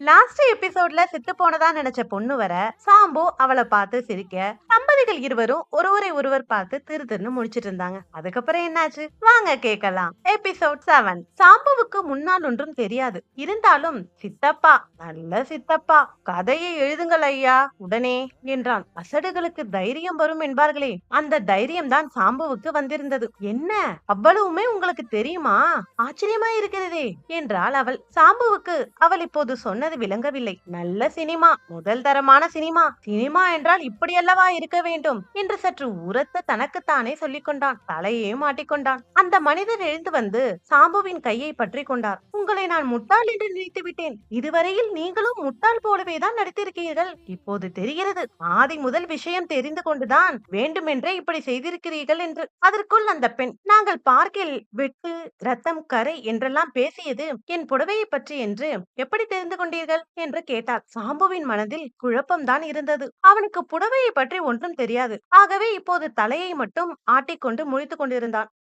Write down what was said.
Last எபிசோட்ல செத்து போனதா நினைச்ச பொண்ணு வர சாம்பு அவளை பார்த்து சிரிக்க தம்பதிகள் இருவரும் ஒருவரை ஒருவர் பார்த்து திரு திருன்னு முடிச்சிட்டு இருந்தாங்க. அதுக்கப்புறம் என்னாச்சு வாங்க கேட்கலாம். எபிசோட் 7. சாம்புவுக்கு முன்னால் ஒன்றும் தெரியாது, இருந்தாலும் சித்தப்பா, நல்ல சித்தப்பா, கதையை எழுதுங்கள் ஐயா உடனே என்றான். அசடுகளுக்கு தைரியம் வரும் என்பார்களே, அந்த தைரியம் தான் சாம்புவுக்கு வந்திருந்தது. என்ன அவ்வளவுமே உங்களுக்கு தெரியுமா, ஆச்சரியமா இருக்கிறதே என்றாள் அவள். சாம்புவுக்கு அவள் இப்போது சொன்னது விளங்கவில்லை. நல்ல சினிமா, முதல் தரமான சினிமா, சினிமா என்றால் இப்படியல்லவா இருக்க வேண்டும் என்று சற்று உரத்த தனக்குத்தானே சொல்லிக் கொண்டான். தலையே மாட்டிக்கொண்டான். அந்த மனிதர் எழுந்து வந்து சாம்புவின் கையை பற்றி கொண்டார். உங்களை நான் முட்டாள் என்று நினைத்து விட்டேன். இதுவரையில் நீங்களும் முட்டாள் போலவே தான் நடித்திருக்கிறீர்கள். இப்போது தெரிகிறது, ஆதி முதல் விஷயம் தெரிந்து கொண்டுதான் வேண்டுமென்றே இப்படி செய்திருக்கிறீர்கள் என்று. அதற்குள் அந்த பெண், நாங்கள் பார்க்கில் வெட்டு ரத்தம் கரை என்றெல்லாம் பேசியது என் புடவையை பற்றி என்று எப்படி தெரிந்து கொண்டீர்கள் என்று கேட்டார். சாம்புவின் மனதில் குழப்பம்தான் இருந்தது. அவனுக்கு புடவையை பற்றி ஒன்றும் தெரியாது. ஆகவே இப்போது தலையை மட்டும் ஆட்டிக்கொண்டு முழித்துக் கொண்டிருந்தான்.